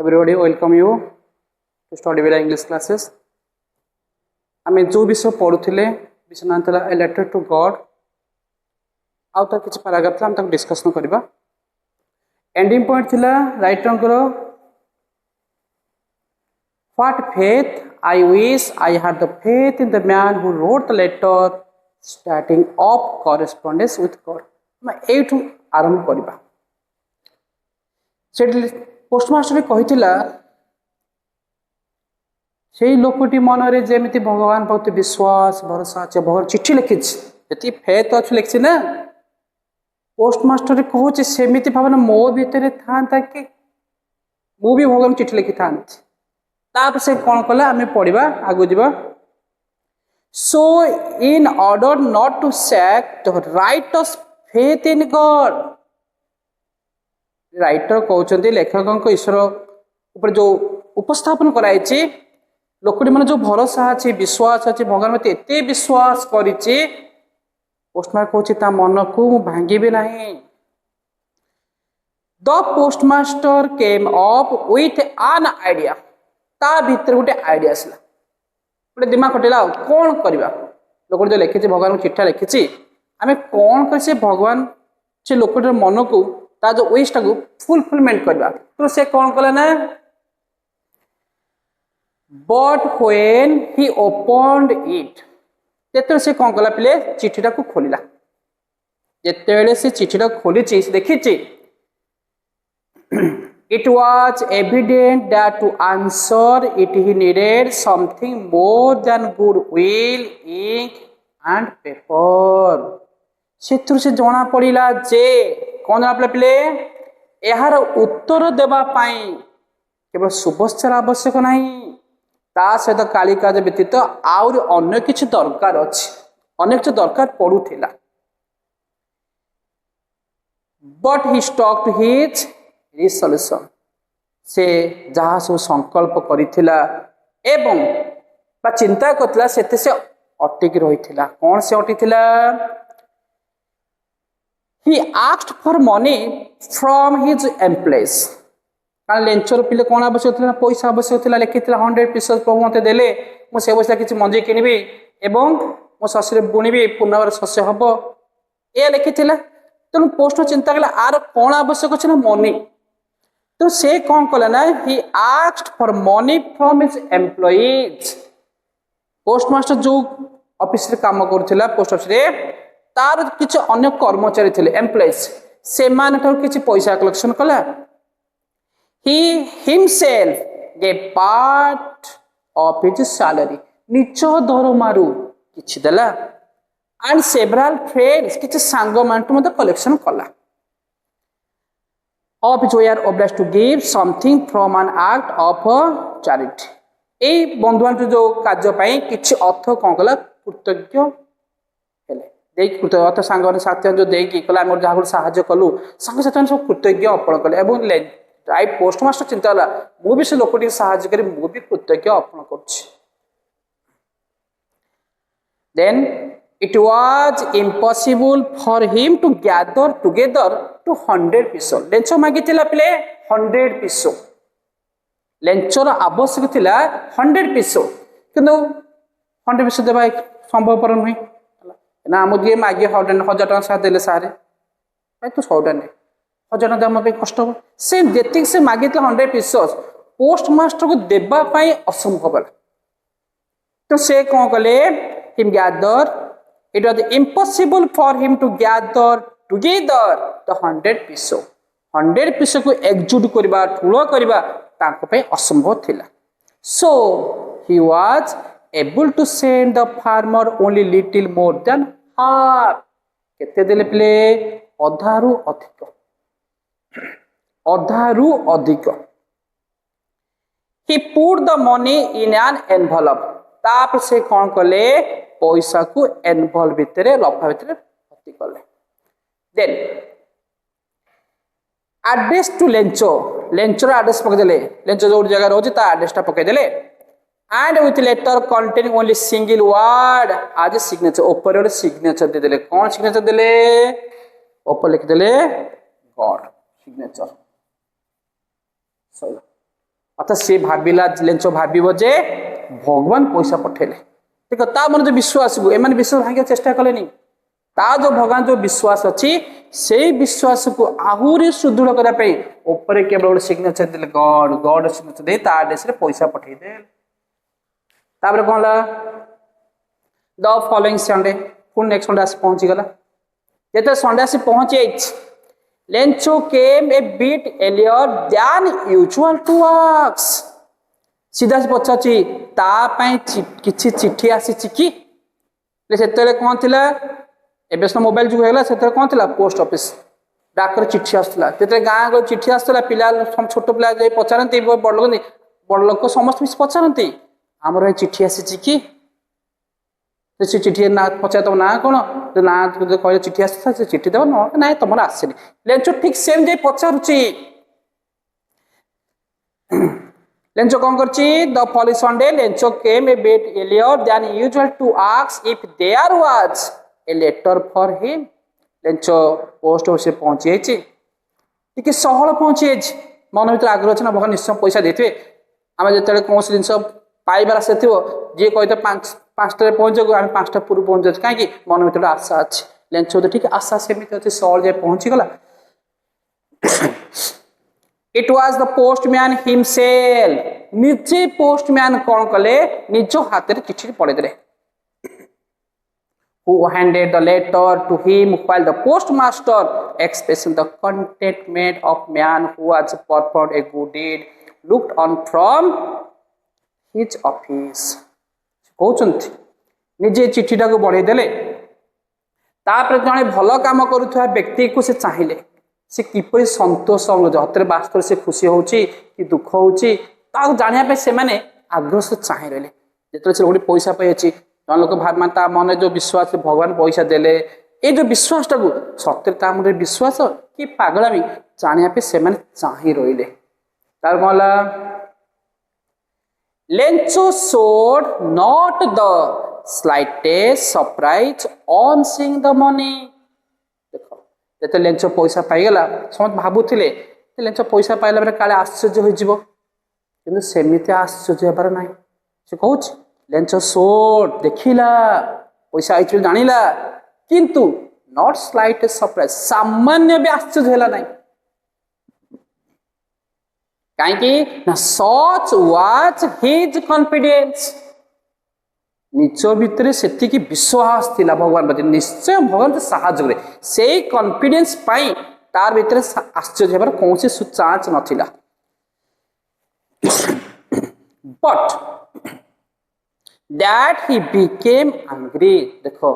Everybody, welcome you to study with English classes. आमे जो विषय पढ़ुले विषय नाम था A Letter to God. आउ तार किछि पैराग्राफ हम तक डिस्कशन करबा. एंडिंग पॉइंट थिला राइटर करो What faith I wish I had the faith in the man who wrote the letter starting off correspondence with God. मैं एठू आरंभ करबा. सेठी पोस्टमास्टर कहिथिला सेही लोकटी मनरे जेमिति भगवान प्रति विश्वास भरोसा अछि भगवान चिट्ठी लिखिछि जति फेथ अछि लिखछि ना पोस्टमास्टर कहूछि सेमिति भावना मो भीतर थांता कि मु भी भगवान चिट्ठी लिखि थांति ताप से कोन कला आमे पढिबा आगु जिबा. So in order not to sack the writer's faith in God, writer कहते लेखक ईश्वर ऊपर जो उपस्थापन कराई लोकटी मन जो भरोसा अच्छे विश्वास अच्छे भगवान मत एत विश्वास कर पोस्टमास्टर कहता मन को भांगी ना. The postmaster came up with an idea ता भीतर गोटे आइडिया आसला गोटे दिमाग खटेला कौन करवा लोक जो लिखी भगवान को चिठा लिखी आम कौन कर भगवान से लोकटर मन को ता जो विश टाको फुलफिलमेंट करवा तो से कौन कला ना. But when he opened it जेते से कौन कला पिले चिठीटा को खोलिला जेते से चिठीटा खोली देखी it was evident that to answer it he needed something more than goodwill, ink and paper. सेथुर से जना पड़िला जे कौन जना पिले यार उत्तर देबा पाई केवल शुभेच्छार आवश्यक नहीं ता सहित कालिकाज व्यतीत आउर अन्य किछि दरकार अछि अनेक जो दरकार पड़ुथिला. But he stuck to his resolution से जहाँ सब संकल्प करिथिला एवं बा चिंता करथिला सेते से अटिक रहिथिला. कौन से अटिथिला. He asked for money from his employees. कारण लेंचर पिले कौन आवश्यक थिला पैसा आवश्यक थिला लिखिथिला 100 पीसेस प्रभु मते देले मु से पैसा किछि मंजी किनिबी एवं मो शस्य बुनिबी पुनर्ବାର शस्य हबो ए लिखिथिला. तेणु पोस्ट चिंता कला आर कौन आवश्यक अछि ना मनी तो से कौन कला ना he asked for money from his employees. Postmaster जो ऑफिस रे काम करथिला पोस्ट ऑफिस रे तार किछ अन्य कर्मचारी थिले एम्प्लॉइज से मान ठार किछ पैसा कलेक्शन कला. He himself gave part of his salary निच दरमारू किछ देला एंड सेवरल फ्रेंड्स किछ सांग मानटू मते कलेक्शन कला. of which we are obliged to give something from an act of charity. ए बंधुआन जो कार्य पाई किछि अर्थ कोन कला कृतज्ञ हेले देई कृतज्ञ अर्थ सांग साथी जो देई कला हम जहा सहाय्य कलु संग साथी सब कृतज्ञ अर्पण कले एवं राइट पोस्टमास्टर चिंता होला मु भी से लोकटी सहाय्य करी मु भी कृतज्ञ अर्पण करछि. Then it was impossible for him to gather together to 100 pesos. लेंचर मागिथिला पिले 100 pesos. लेंचर आवश्यक थिला 100 pesos. किंतु 100 pesos देबा संभव पर नहीं ना हम जे मागे 1000 टका सा देले सारे भाई तो 100 टका 1000 दाम पे कष्ट हो से जेतिक से मागिथिला 100 pesos पोस्टमास्टर को देबा पाई असंभव होला. तो से कोन कले him gather. It was impossible for him to gather together the 100 pesos. 100 pesos को एकजुट करबा ठुलो करबा ताको पे असंभव थिला. So he was able to send the farmer only little more than half. केते देले प्ले अधारु अधिक. He put the money in an envelope. ताप से कौन कले पैसा को एनवलप भितरे लफा भितरे भर्ती कले. देन एड्रेस टू लेंचर एड्रेस पके देले लेंचर जो जगह रहउछि ता एड्रेस ता पके देले and with letter containing only single word आज सिग्नेचर ऊपर सिग्नेचर दे देले. कौन सिग्नेचर देले ऊपर लिख देले गॉड सिग्नेचर सही अर्थात सी भाविला लेंच भाव जे भगवान पैसा पठेले ठीक ता मन जो विश्वास को एम विश्वास भांगे चेष्टा कले ता जो भगवान जो विश्वास अच्छी से विश्वास को आहरी सुदृढ़ करने ऊपर केवल गोटे सिग्नेचर दे गॉड गॉड सिग्नेचर दे ता आदेश रे पैसा पठे दे तापर कौन ला द फॉलोइंग संडे पुणी नेक्स्ट संडे आसी पहुंची गला जेते संडे आसी पहुंची Lencho came a bit earlier than usual to ask सीधा से पचाची ता पई किछि चिट्ठी आसी कि सेतेले कोन थिला एबे तो मोबाइल जुग हेला सेतेले कोन थिला पोस्ट ऑफिस डाकर चिट्ठी आसला तेते गां गो चिट्ठी आसला पिला छोट पिला जे पचारंती बड़ लोक समस्त मिस पचारंती हमर चिट्ठी आसी कि से चिट्ठी ना पचार तुम ना कौन ना कह चिट्ठी आसा से चिट्ठी देव ना तुम आसनी लेंचो ठीक सेम जे पचारुची लेंचो कौन करची the following Sunday Lencho came a bit earlier than usual to ask if there was a letter for him Lencho post office पहुंची टी सहल पहुंची मन भर आग्रह अच्छे ना भगवान निश्चय पैसा देते आम जो कौन जिन पाइबार आशा थी जी कही पांचटा पहुंच आम पांचटा पूर्व पहुंच जाए कहीं मन भर आशा अच्छी लेंचो तो ठीक आशा सेमती अच्छे सहल जाए पहुंची गला it was the postman himself निजे पोस्टमैन कौन कले निज हाथ में चिट्ठी पड़ेदे who handed the letter to him while the postmaster expressing the contentment of man who has performed a good deed looked on from his office कहउचंती निजे चिट्ठीटा को बढ़े देले तापर जने भल काम करुवा व्यक्ति को से चाहिए से किपरि संतोष हतरे बास कर से खुशी होची कि दुख होची ताको जानिया पे से माने आग्रह से चाहि रहले जेतले से गोटे पैसा पाई अछि जन लोक भाव ता मन जो विश्वास भगवान पैसा देले ए जो विश्वास टाको सत्यता मन विश्वास कि पागलामी जानिया पे से माने चाहि रहले तार कहला Lencho showed not the slightest surprise on seeing the money देखो जेते लेंचो पैसा पाइगला समझ भाबुथिले लेंचो पैसा पाइला बेले काले आश्चर्य होई जिवो किंतु सेमिति आश्चर्य हेबार नाही से कहूछ लेंचो showed देखिला पैसा आइछ जानिला किंतु not slightest surprise सामान्य भी आश्चर्य होला नाही कहीं ना सच वाज हिज कॉन्फिडेंस निज भितर से विश्वास थिला भगवान प्रति निश्चय भगवान साहाय्य करे से कॉन्फिडेंस पाई तार भितर आश्चर्य हेबार कौन सुचांच नथिला but that he became angry देखो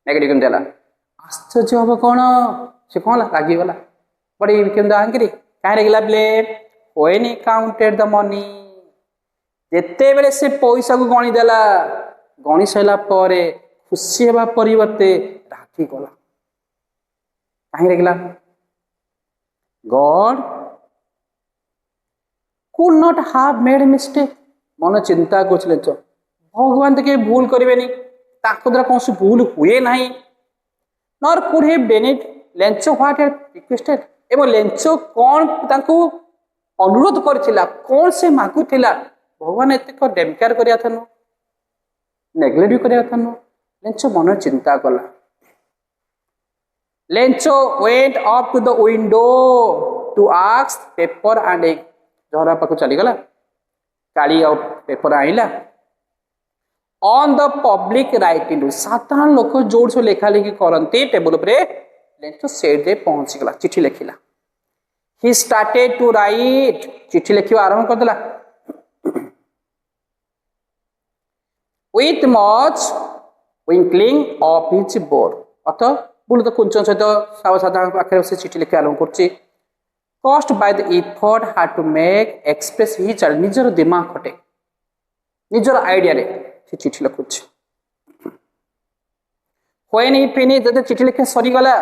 नेगेटिव केम देला आश्चर्य हम कौन से कौन रागी गला but he became the angry काहे रेगला प्ले when he counted the money जेते बेले से पैसा को गणी देला गणी सैला परे खुशी हेबा परिवर्ते राखी गला काहे Regala God could not have made a mistake मन चिंता करछले तो भगवान तो के भूल करिवेनी ताको द्वारा कौन भूल हुए नहीं nor could he benefit Lencho what had requested एवं लेंचो कौन ताको अनुरोध करथिला कौन से मागुथिला भगवान एते को डेमकेयर करिया थनु नेग्लेक्ट करिया थनु लेंचो मन चिंता कला Lencho went up to the window to ask paper and एग झरा पाको चली गला काली और पेपर आइला ऑन द पब्लिक राइटिंग साधारण लोक जोर से लेखा लेखी करंती टेबल ऊपर लेंचो सेट दे पहुंची गला चिट्ठी लिखिला he started to write चिट्ठी लिखिवा आरंभ कर देला with much twinkling of his board अतः बुल तो कुंचन सहित सावधान पाखरे से चिट्ठी लिखिवा आरंभ करछि caused by the effort had to make express his निजर दिमाग खटे निजर आइडिया रे से चिट्ठी लिखुछि when he finished जब चिट्ठी लिखे सरी गला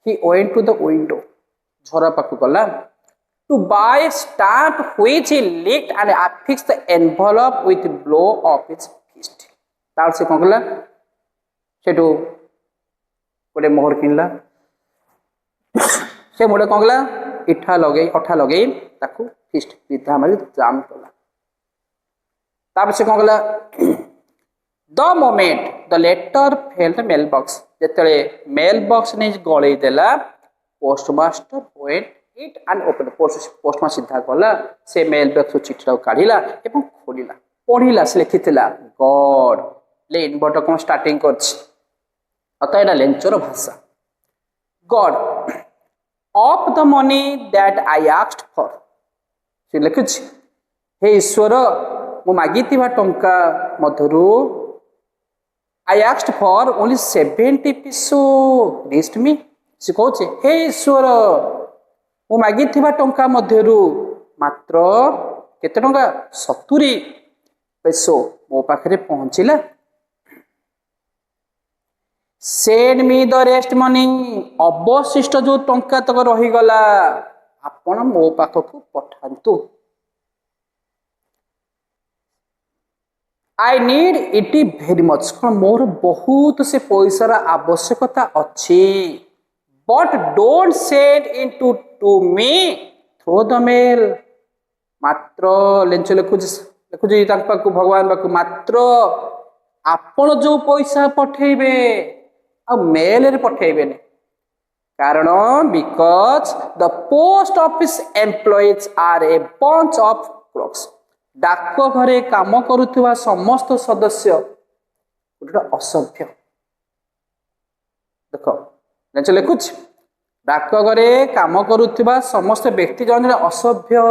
he went to the window झरा पाक गला to buy stamp which he licked and affixed the envelope with blow of his fist तार से कोन गला सेटो गोटे मोहर किनला से मोडे कोन गला अठा लगे ताकू फिस्ट विधा मारी जाम कला तापर से कौन कला the moment the letter fell the mail box जेतले मेल बॉक्स ने गळै देला postmaster went it and open postmaster सीधा गला से मेल बॉक्स चिठीटा काढिला एवं खोलिला पढ़िला से लिखिथिला गॉड ले इन्वर्टर कौन स्टार्टिंग करछि अतः एटा लेंचर भाषा God of the money that I asked for से लिखुछि हे ईश्वर मु मागिथिबा टंका मधुरु आई आस्क्ड फॉर ओनली 70 पिसो गिफ्ट मी से कहूचे हे ईश्वर मु मागिथिबा टंका मधुरु मात्र केते टंका 70 पैसो मो पाखरे पहुंचिला send me the rest money अवशिष्ट जो टंका तक रही गला आपण मो पाखकु पठांतु I need it very much more बहुत से पैसार आवश्यकता अच्छी but don't send into to me through the mail मात्र लेंच लिखुजी भगवान पाक मात्र आपण जो पैसा पठेबे आ मेल रे पठेबे कारण because the post office employees are a bunch of clerks डाक घरे काम करुवा समस्त सदस्य गोटे असभ्य देख लेंच लिखुच डाक घरे काम करुवा समस्त व्यक्ति जन असभ्य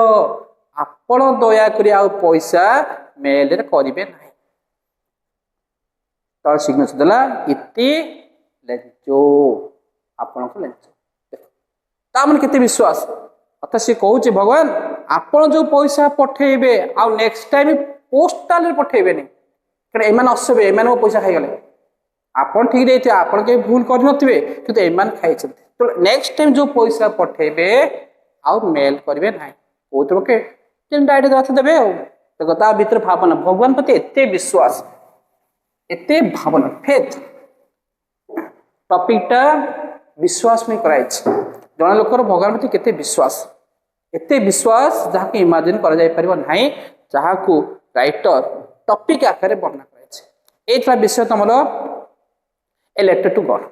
आपण दयाकोरी आ पैसा मेल रे करिवे नाही तर सिग्नेचर देला इति लेंचो आपण को लेंचो तामन केते विश्वास अतः से कहूचे भगवान आपण जो पैसा पठेबे आ नेक्स्ट टाइम पोस्टल रे पठेबे नहीं कारण एमान असबे एमान पैसा खाई गले आपण ठीक देते आपण के भूल कर नथिबे किंतु एमान खाई छथि तो नेक्स्ट टाइम जो पैसा पठेबे आ मेल करबे नाही ओतरो के जेन डायरेक्ट रात देबे देखो ता भीतर भावना भगवान प्रति एते विश्वास एते भावना फेथ टॉपिकटा विश्वास में कराई जन लोकर भगवान प्रति केते विश्वास एते विश्वास जहाँ को इमेजिन करा जाय परिबो नाही जहाँ को राइटर टॉपिक आकार वर्णना कराई एथरा विषय तमर ए लेटर टू गॉड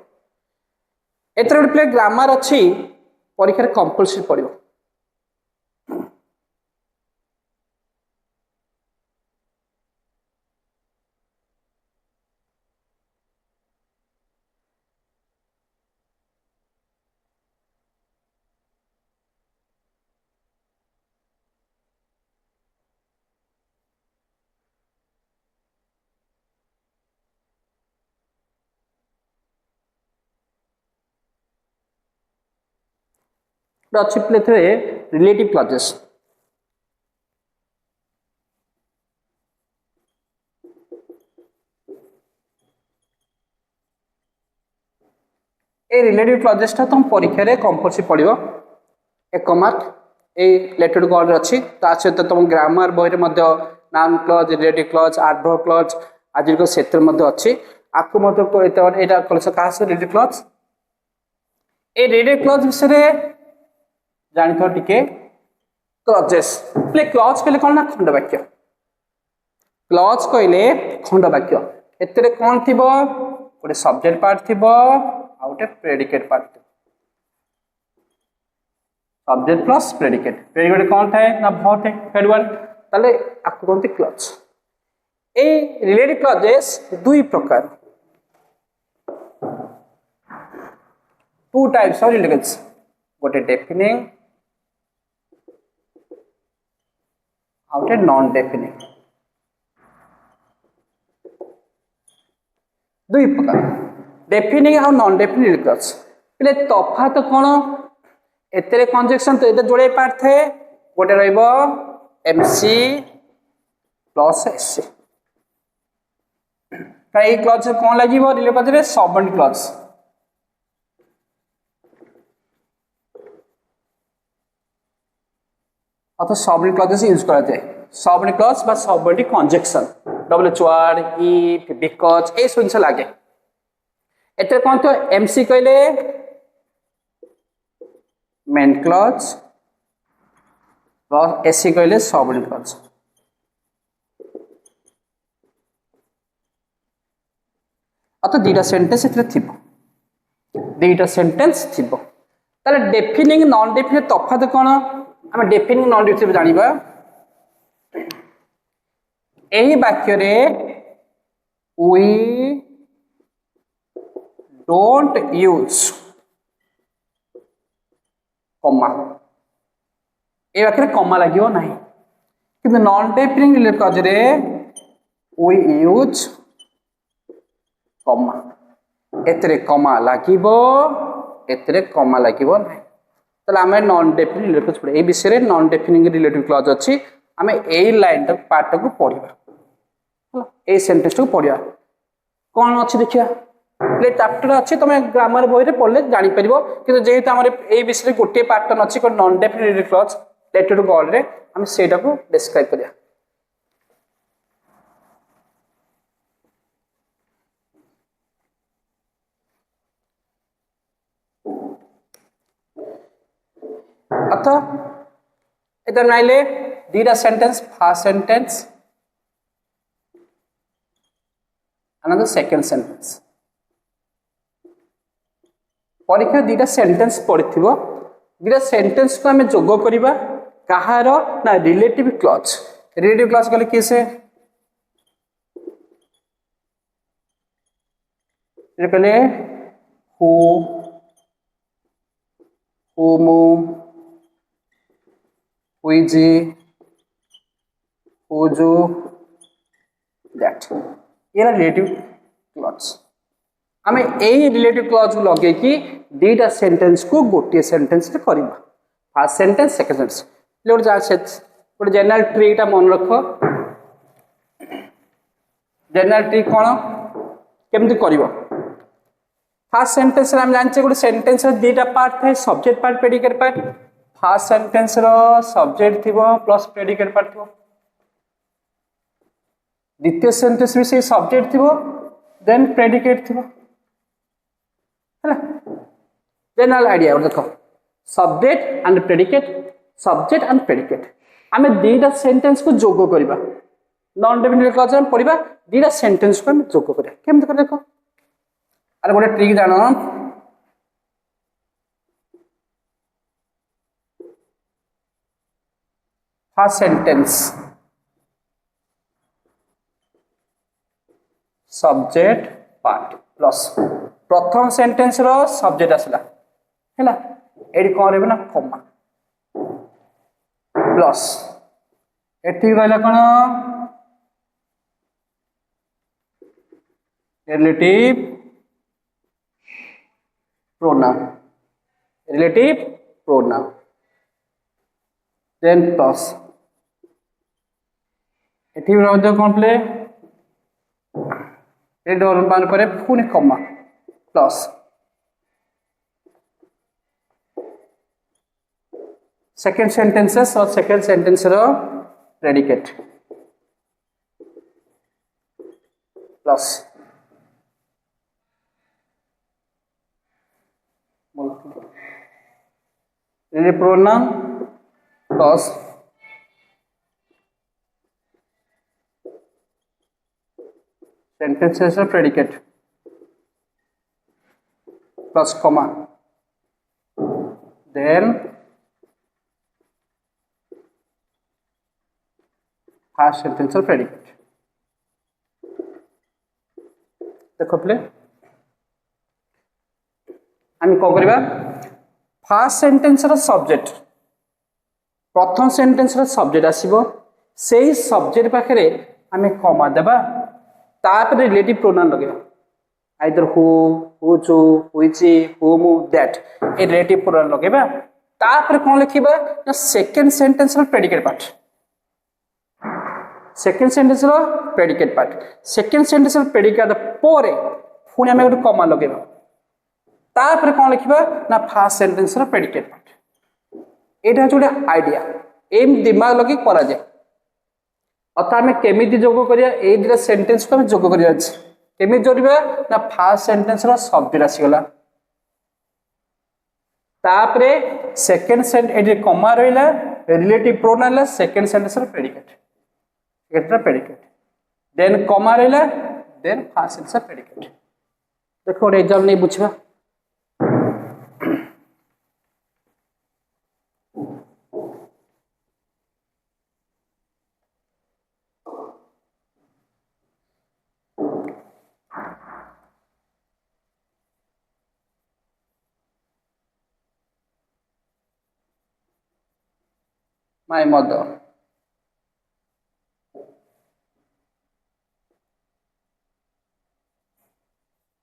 एथरा गोटे प्ले ग्रामर अच्छी परीक्षा कंपलसरी पड़ो अच्छी प्ले थे रिलेटिव क्लॉजेस ए रिलेटिव क्लॉजेस तुम परीक्षा रे कंपलसरी पड़ो 1 mark a letter to God अच्छी ता सहित तुम ग्रामर बही में noun clause relative clause adverb clause आज से अच्छी आपको यहाँ क्या रिलेटिव क्लॉज ए रिलेटिव क्लॉज विषय जानी थो टिके क्लॉजेस प्ले क्लॉज कहले कौन ना खंड वाक्य क्लॉज कहले खंड वाक्य एतरे कौन थिबो गोटे सब्जेक्ट पार्ट थिबो आ गोटे predicate part subject plus predicate कौन थाए ना वर्ब है हेड वर्ड ताले आपको कोनते क्लॉज ए रिलेटिव क्लॉजेस दुई प्रकार टू टाइप्स ऑफ रिलेटिव गोटे डेफिनिंग आउटे नॉन डेफिनिट दुई प्रकार डेफिनिंग आ नॉन डेफिनिट क्लॉज पहले तफात कौन एतरे कंजक्शन तो एते जोड़े पार्ट थे गोटे रहइबो एमसी प्लस एससी काई क्लॉज कौन लागिबो रिलेटिव क्लॉज रे सबऑर्डिनेट क्लॉज अथवा सबऑर्डिनेट क्लॉजेस यूज करा जाए सबऑर्डिनेट क्लॉज बा subordinate conjunction WH word if because ए सुनसे लागे एते कोन तो एमसी कहले मेन क्लॉज प्लस एसी कहले सबऑर्डिनेट क्लज अत दुटा सेंटेंस एथिरे थिबो दुटा सेंटेंस थिबो ताले डेफिनिंग नॉन डेफिनिट तफात कोन हम डेफिनिंग नॉन डेफिनिट जानिबा एही वाक्य रे we don't use कॉमा ए वाक्य कॉमा लागियो नाही किंतु नॉन डेफिनिट रिलेटेड क्लज रे we use कॉमा एतरे कॉमा लागिबो एतरे कॉमा लागिबो नाही तले हमें नॉन डेफिनिट रिलेटेड क्लज पढे ए विषय रे नॉन डेफिनिट रिलेटेड क्लज अछि हमें एई लाइन तक पार्ट को पढिबा ए सेंटेंस को पढिया कोन अछि देखिया ले चैप्टर अछि तमे ग्रामर बही रे पढले जानि परिबो किंतु जेहेतु हमर ए विषय गोटे पैटर्न अछि को non definite clause related to God रे हम सेटा को डिस्क्राइब करिया अतः इधर नाइले दीटा sentence first sentence another second sentence परीक्षा दीटा सेंटेंस पढ़िथिबो दीटा सेंटेंस को हमें जोग करिबा कहार ना रिलेटिव क्लज कहले किसे रे कहले हु हुमु हुइजी हुजु दैट ये रिलेटिव क्लज आम यही रिलेटिव क्लज लगे कि दीटा सेंटेंस को गोटे सेंटेंस रे करबा फर्स्ट सेंटेंस सेकंड सेंटेंस गोटे जनरल ट्री टा मन रख जनरल ट्री कौन केमती करबो फर्स्ट सेंटेंस रे हम जानचे गोटे सेंटेंस रे दीटा पार्ट थाए subject part predicate part first sentence रो सब्जेक्ट थिबो प्लस प्रेडिकेट पार्ट थिबो द्वितीय सेंटेंस में से सब्जेक्ट थिबो देन प्रेडिकेट थिबो हैला जनरल आईडिया देखो सब्जेक्ट एंड प्रेडिकेट आमे दीटा सेंटेंस को जोग करबा नॉन डेफिनिट क्लज में पढ़िबा दीटा सेंटेंस को हम जोग करिया केमते कर देखो अरे गोटे ट्रिक जानो first sentence subject part plus प्रथम सेंटेंस रो सब्जेक्ट आसला हैला एडी कोन रेबे ना कॉमा प्लस एठी रहला कोन रिलेटिव प्रोनाउन देन प्लस एठी रहला कोन प्ले मान पर पुणी कमा प्लस सेकेंड सेंटेंसेस और सेकेंड सेंटेंस रो predicate plus pronoun plus sentences of predicate plus comma then first sentence of predicate देखो प्ले आम कौन करबा फर्स्ट सेंटेंस रो सब्जेक्ट प्रथम सेंटेंस रो सब्जेक्ट आसीबो सेही सब्जेक्ट पाखरे आमे कॉमा देबा तापर रिलेटिव प्रोनाउन लगेबा आइदर हु हुजु हुइची हुमु दैट ए रिलेटिव प्रोनाउन लगेबा तापर कोन लिखिबा ना सेकंड सेंटेंस रो प्रेडिकेट पार्ट सेकंड सेंटेंस रो प्रेडिकेट पार्ट सेकंड सेंटेंस रो प्रेडिकेट पोरे पुणी आमे गोटे कॉमा लगेबा तापर कोन लिखिबा ना फर्स्ट सेंटेंस रो प्रेडिकेट पार्ट एटा जोडे आईडिया एम दिमाग लगी करा जाय अथा आमे केमिति जोग करिया ए दिरा सेंटेंस को आमे जोग करिया अछि केमिति जोड़िबा ना फर्स्ट सेंटेंस रो सब्जेक्ट आसी गला तापरे सेकंड सेंटेंस ए कॉमा रहिला रिलेटिव प्रोनाउन है सेकंड सेंटेंस रो प्रेडिकेट एटा प्रेडिकेट देन कॉमा रहला देन फर्स्ट सेंटेंस प्रेडिकेट देखो एग्जाम नहीं बुझबा my mother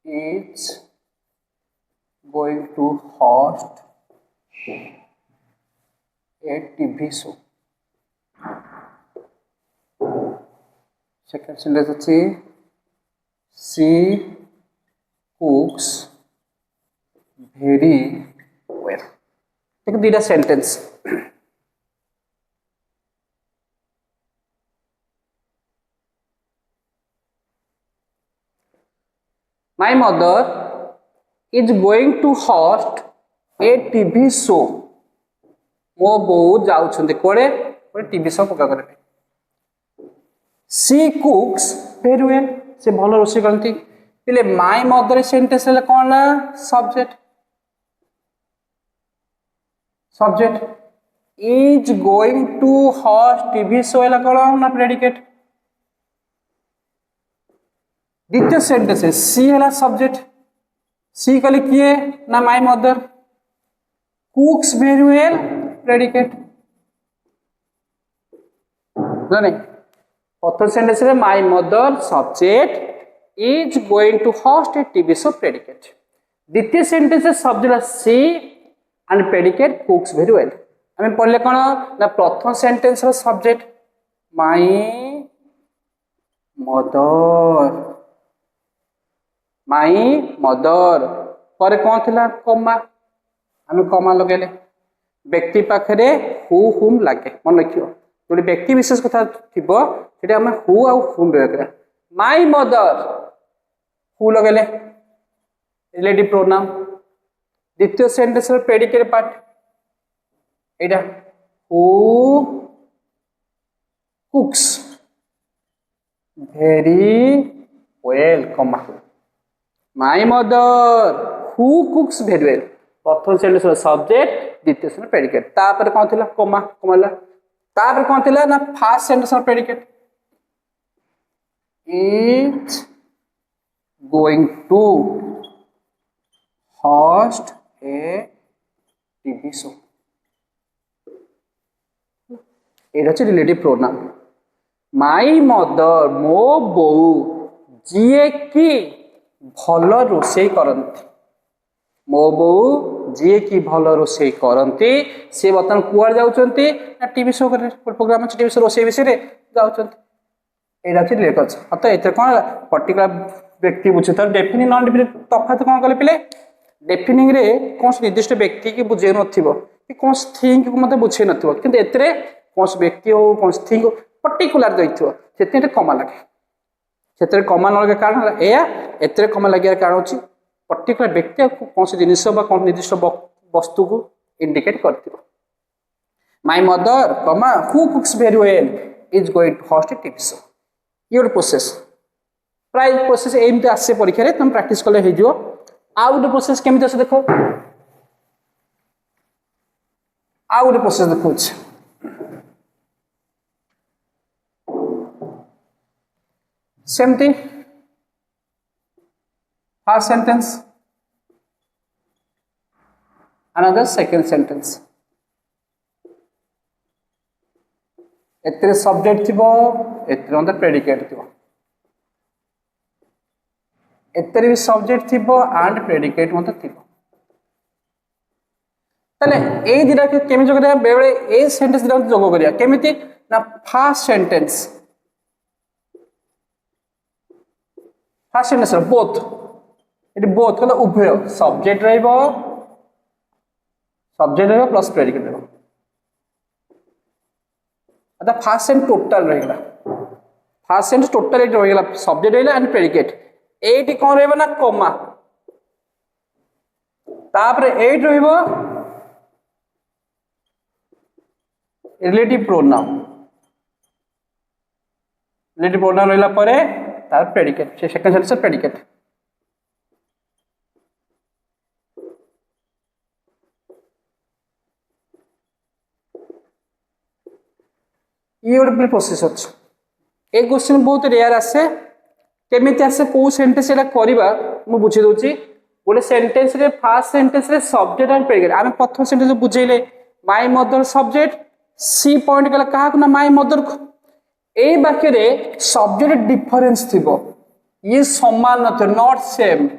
is going to host a TV show. Second sentence ଅଛି she cooks very well. देखो दीटा sentence My mother is going to host a TV show. मो बो जाउछन्ते कोडे कोडे टीवी शो पका करे सी कुक्स वेरी वेल से भलो रोसे करंती तिले माय मदर सेंटेंस ले कोन ना subject is going to host TV show ले कोन ना प्रेडिकेट द्वितीय सेंटेंस है सी है सब्जेक्ट सी कले किए ना my mother cooks very well predicate नहीं प्रथम सेंटेंस रे my mother subject is going to host a TV show predicate द्वितीय सेंटेंस है सब्जेक्ट सी and predicate cooks very well हमें पढ़ले कोन ना प्रथम सेंटेंस रो subject my mother my mother पर कौन थिला कॉमा हमें कॉमा लगेले व्यक्ति पाखरे हुम लागे मन रखियो जोडी व्यक्ति विशेष कथा थिबो सेटा हमें हु आ हुम बेकरा माई मदर हु लगेले रिलेटिव प्रोनाउन द्वितीय सेंटेंस रो प्रेडिकेट पार्ट एटा who cooks very well comma My mother who cooks very well. प्रथम सेंटेंस रो सब्जेक्ट द्वितीय सेंटेंस प्रेडिकेट तापर कोन थिला कोमा कोमाला तापर कोन थिला ना फर्स्ट सेंटेंस रो predicate is going to host a TV show. এটা হচ্ছে রিলেটিভ প্রোনাউন মাই মদর মো বউ যিয়ে কি भल रोषे करती मो बो जी कि भल रोषे करती सी बर्तमान कुआड़ जाऊँगी ना टीवी शो प्रोग्राम अच्छे टीवी शो रोषे विषय जाऊँगी रिलेट कर तो ये कौन पर्टिकुलर व्यक्ति बुझे तो डेफिनिट नॉन डेफिनिट तफात कौन कले पिले डेफिनिंग रे कौन निर्दिष्ट व्यक्ति की बुझे नथिबो कि कौन थिंग को मते बुझे नथिबो किंतु एतरे कौन व्यक्ति हो कौन थिंग पर्टिकुलर दैथिबो सेते कमा लागे सेते कमा लगे कारण एया एतरे कमा लगे कारण होची पर्टिकुलर व्यक्ति को कौन से जिनिस बा कौन निर्दिष्ट वस्तु को इंडिकेट करथिबो my mother comma who cooks very well is going to host a TV show your process प्राय प्रोसेस एमते आसे परीक्षा रे तुम प्रैक्टिस करले हे जो आउट प्रोसेस केमिति आसे देखो आउट प्रोसेस देखो same thing first sentence another second sentence एतरे सब्जेक्ट थिबो एतरे अंदर प्रेडिकेट थिबो एतरे भी सब्जेक्ट थिबो एंड प्रेडिकेट मते थिबो तले ए दिरा के केमि जोग करिया बेबे ए सेंटेंस दिरा जोग करिया केमिति ना first sentence first sentence both it both कला उभय सब्जेक्ट रहइबो प्लस प्रेडिकेट रहइबो अदा फर्स्ट सेंटेंस टोटल रहइला फर्स्ट सेंटेंस टोटल इट रहइला सब्जेक्ट रहइला एंड प्रेडिकेट एटी कोन रहइबो ना कॉमा तापर एट रहइबो ରିଲେଟିଭ ପ୍ରୋନାଉନ ରହିଲା ପରେ ତାର ପ୍ରେଡିକେଟ ସେ ସେକେଣ୍ଡ ସେଣ୍ଟେନ୍ସ ପ୍ରେଡିକେଟ ये गोटे प्रोसेस अच्छे ये क्वेश्चन बहुत रेयर आसे केमिति आसे को सेंटेंस एटा करबा मु बुझी दोची गोटे सेंटेंस रे फर्स्ट सेंटेंस रे सब्जेक्ट एंड प्रेडिकेट आमे प्रथम सेंटेंस बुझेले माय मदर सब्जेक्ट सी पॉइंट कला काहा को ना माय मदर को ए वाक्य रे सब्जेक्ट डिफरेंस थिबो ये समान नथिबो नॉट सेम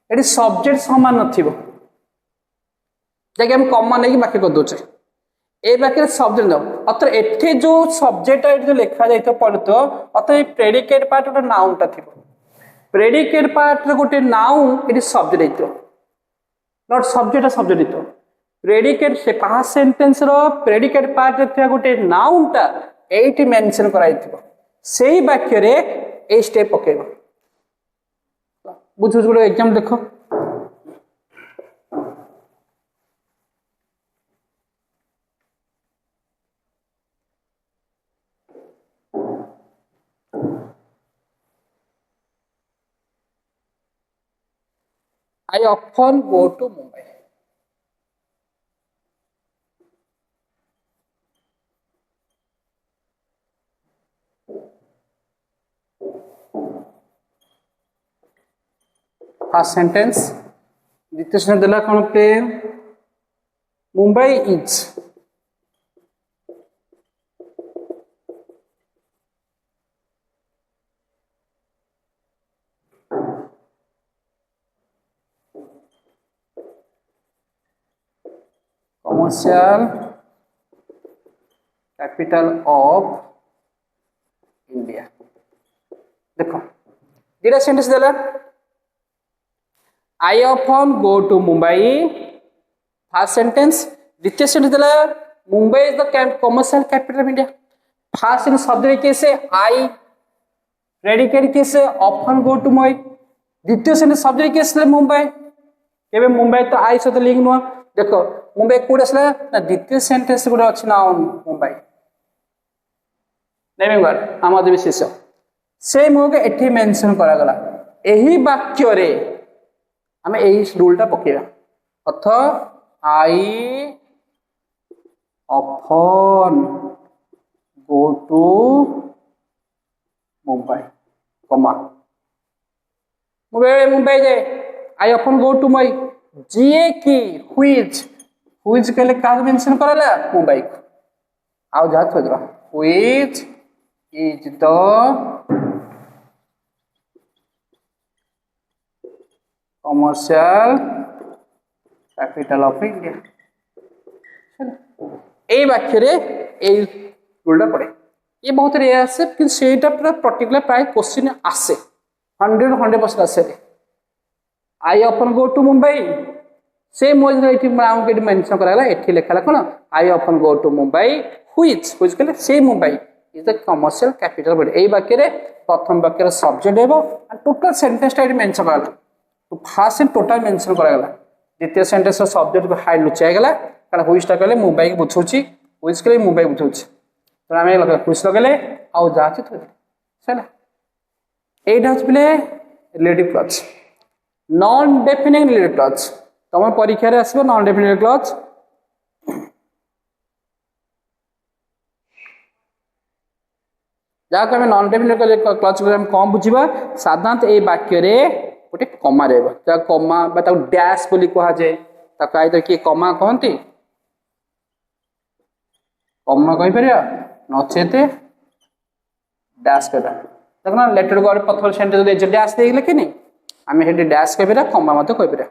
एटी सब्जेक्ट समान नथिबो जाके हम कॉमन नहीं वाक्य कर दोचे ए वाक्य सब्जेक्ट अत्र एठी जो सब्जेक्ट जो लिखा जाइतो पड़तो अत्र प्रेडिकेट पार्ट गोटे नाउन ता थिबो प्रेडिकेट पार्ट रे गोटे नाउन एटी सब्जेक्ट हितो नॉट सब्जेक्ट हितो प्रेडिकेट से पास्ट सेंटेंस रो प्रेडिकेट पार्ट रे थिया गोटे नाउन ता एटी मेंशन कराइथिबो सेही वाक्य रे ए स्टेप पकेबो बुझु गोटे एग्जाम देखो I often go to Mumbai. First sentence. द्वितीय सेंटेंस दिला कौन पे Mumbai is commercial capital of India देखो दीटा सेंटेंस देला I often go to Mumbai first sentence द्वितीय सेंटेंस देला Mumbai is the commercial capital of India first in subject कैसे I predicate कैसे often go to Mumbai द्वितीय sentence subject कैसे मुंबई केबे मुंबई तो आई सहित लिंक नुआ देखो मुंबई कोड असला ना द्वितीय सेंटेंस गुडा अछि ना मुंबई नेमिंगर आमाद विशेष से मोगे एठी मेंशन करा गला एही वाक्य रे हमें एही रूल टा पकेबा अर्थ I often go to Mumbai comma Mumbai जाए I often go to Mumbai जीए की व्हिच कहले का मेंशन करला मुंबई को आउ जा थोदरा which is the commercial capital of India ए वाक्य रे ए रूलटा पड़े ये बहुत रेयर आसे कि सेटा पूरा पर्टिकुलर प्राय क्वेश्चन आसे 100% आसे I often go to Mumbai से मोज एठी नाम के मेंशन कराला एठी लिखाला कोन I often go to Mumbai which कहले से Mumbai is the commercial capital but ए वाक्य रे प्रथम वाक्य रे सब्जेक्ट हेबो एंड टोटल सेंटेंस टा मेंशन कराला तो फर्स्ट से टोटल मेंशन कराला द्वितीय सेंटेंस रो सब्जेक्ट को हाई लुचाय गेला कारण व्हिच टा कहले मुंबई के बुझौची व्हिच कहले मुंबई बुझौची तो आमे लगा व्हिच लगले आउ जाची थोड़ी चला एटा हचले relative clause non definite relative clause तुम परीक्षा रे आसीबो नॉन डेफिनिट क्लॉज जा के नॉन डेफिनिट क्लॉज को हम कम बुझिबा साधारणतः ए वाक्य रे गोटे कमा रहबो जा कमा बा ता डैश बोली कहा जाय ता काई तो की कमा कहंती कमा कहि परिया नचेते डैश करा देखना लेटर को प्रथम सेंटेंस दे डैश दे लिखिनी आमे हेडी डैश कहि परिया कमा मते कहि परिया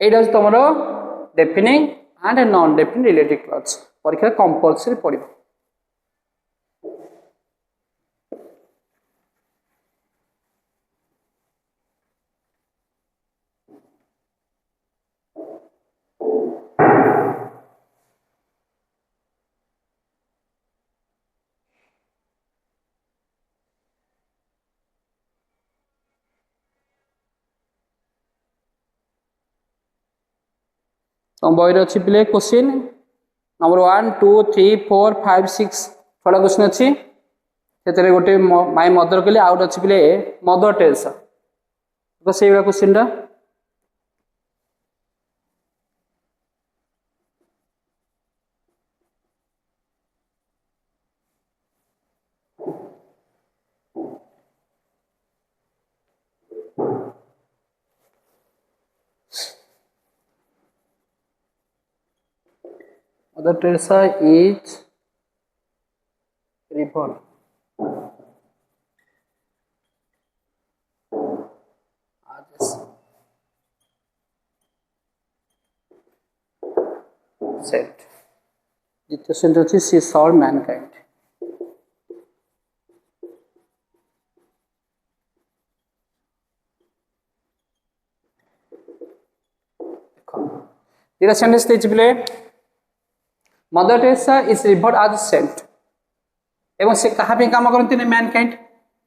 एटा तमरो defining and non definite relative clause परीक्षा कंपल्सरी पड़िबो तुम बही अच्छी पिले क्वेश्चन नंबर 1 2 3 4 5 6 छड़ा क्वेश्चन अच्छी से गोटे माय मदर कहले आउट अच्छी पिले मदर टेरेसा तो से क्वेश्चन टा Mother Teresa is reborn. Said. দ্বিতীয় সেন্টেন্স হচ্ছে she saw mankind. দ্বিতীয় সেন্টেন্স দিয়েছি বলে Mother Teresa is revered as saint एवं से कहा पे काम करती है mankind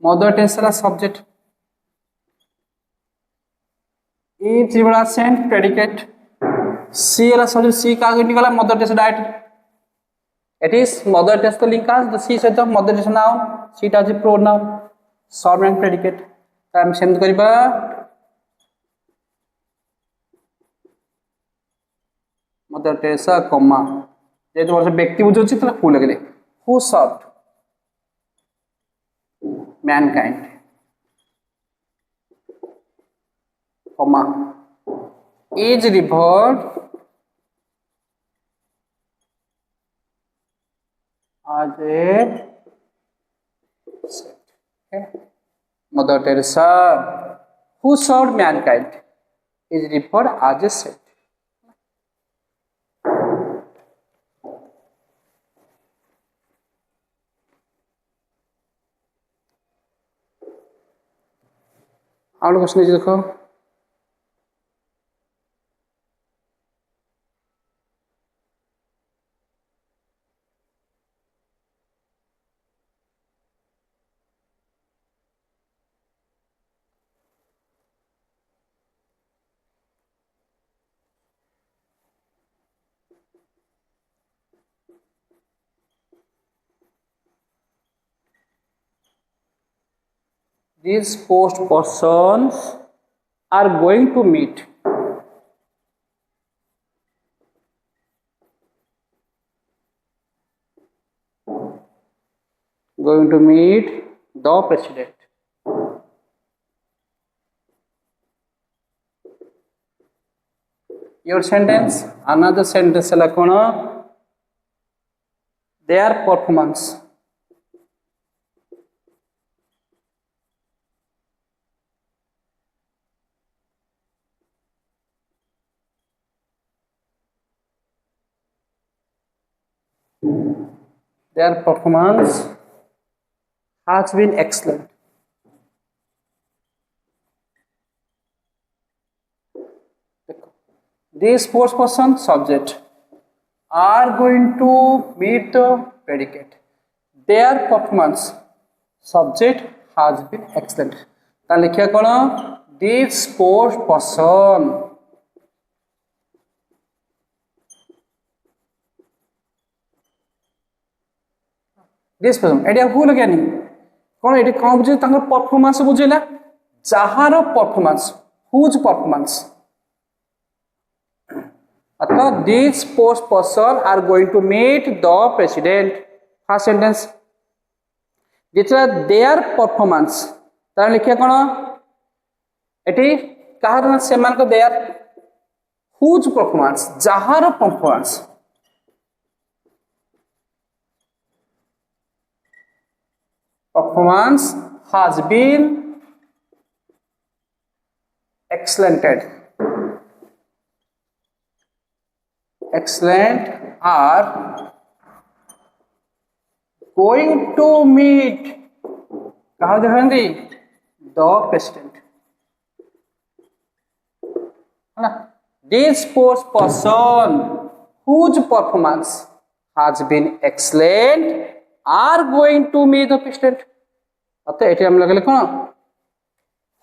Mother Teresa subject is revered as saint predicate she वाला सब्जेक्ट सी का निकला Mother Teresa direct it is Mother Teresa link आज द सी सहित मदर टेरेसा नाउन सीटा आज प्रोनाउन सब एंड प्रेडिकेट हम सेंड करबा मदर टेरेसा कॉमा जेहेतु वर्ष व्यक्ति बुझे फुल लगे who served Mankind comma is revered as a saint. Mother Teresa who served mankind is referred as a saint. आप लोग क्वेश्चन देखो these post persons are going to meet the president. Your sentence another sentence la kono their performance has been excellent. These four person subject are going to meet the predicate. Their performance subject has been excellent. ता लिखिया कोन these four person this person एटा भूल गयानी कोन eighty कोन बुझे तांकर performance बुझेला जहार performance whose performance अतः this post person are going to meet the president first sentence जितरा there performance तार लिखिया कोन एटी कहार ना सेमान को देयर हुज परफॉर्मेंस जहार performance performance has been excellent are going to meet कहा देखी the president है ना this post person whose performance has been excellent are going to meet the president अतः एटी हम लगले कोन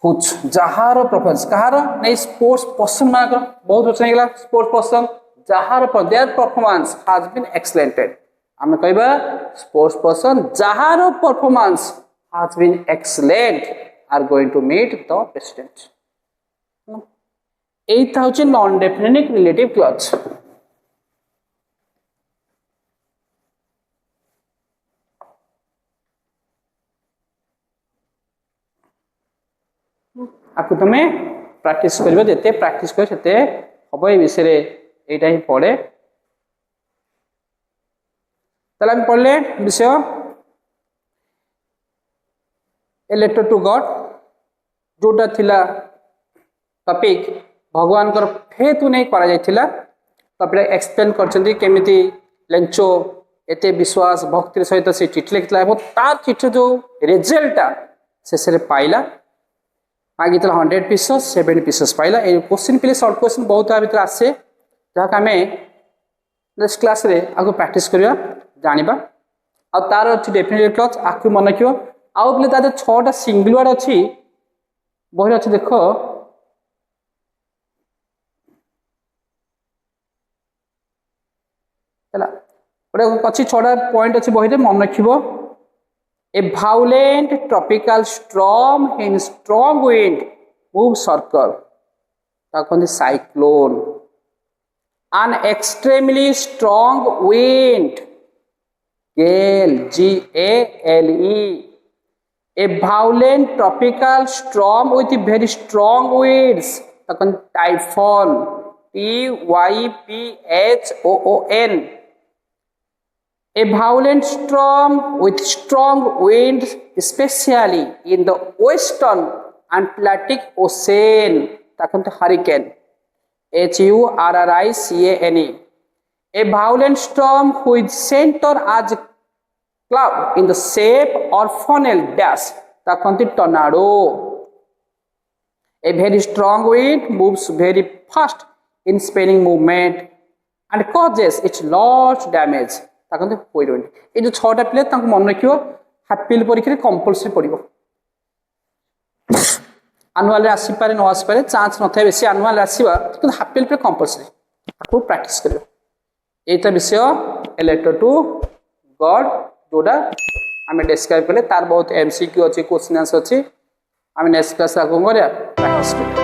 हुच जहार परफॉर्मेंस कहार नै स्पोर्ट्स पर्सन मानकर बहुत अच्छा गेला स्पोर्ट्स पर्सन जार there performance has been excellented आम कहबा स्पोर्ट्स पर्सन जार performance has been excellent are going to meet the president एटा होचे नॉन डेफिनिट रिलेटिव क्लज आपको तुम प्रैक्टिस कर जिते प्रैक्टिस कर हम ये विषय यहाँ ही पढ़े ताले हम पढ़ले विषय ए लेटर टू गॉड जोटा थिला टॉपिक भगवान कर फेथ नहीं करा जायथिला तापरे एक्सप्लेन करछन्ती केमिति लेंचो एते विश्वास भक्ति सहित से चिठी लिखला एवं तार चिठी जो रिजल्ट शेष रे पाइला आगे 100 पीसेस 70 पीसेस पाइला ए क्वेश्चन पे शॉर्ट क्वेश्चन बहुत आ भीतर आसे जहाँ आम नेक्स्ट क्लास रे आगो प्रैक्टिस करिया जानिबा आ तार अछि डेफिनेट क्लज आकु मन रखियो आउ बोले तादे 6टा सिंगल वर्ड अछि बहिर अछि देखो हला ओडा अछि 6टा पॉइंट अछि बहिरे मन रखिबो A violent tropical storm in strong wind moves circle. ताकि cyclone. An extremely strong wind. Gale. G-A-L-E. A violent tropical storm with very strong winds. ताकि typhoon. T-Y-P-H-O-O-N. A violent storm with strong winds, especially in the western Atlantic Ocean. ताकि hurricane. H-U-R-R-I-C-A-N-E. A violent storm with center as cloud in the shape or funnel dash. ताकि tornado. A very strong wind moves very fast in spinning movement and causes its large damage. ये जो 6टा play मन रखियो हाफिल परीक्षा compulsory पड़ो annual आसपे न आसपे chance न था बेसी आनुआल आसवा हाफिल पे कंपलसरी आपको प्रैक्टिस कर ये विषय ए लेटर टू गॉड जोटा आम डिस्क्राइब कले तार बहुत एमसीक्यू अच्छी क्वेश्चन आंसर अच्छी आम नेक्स्ट क्लास प्रैक्टिस कर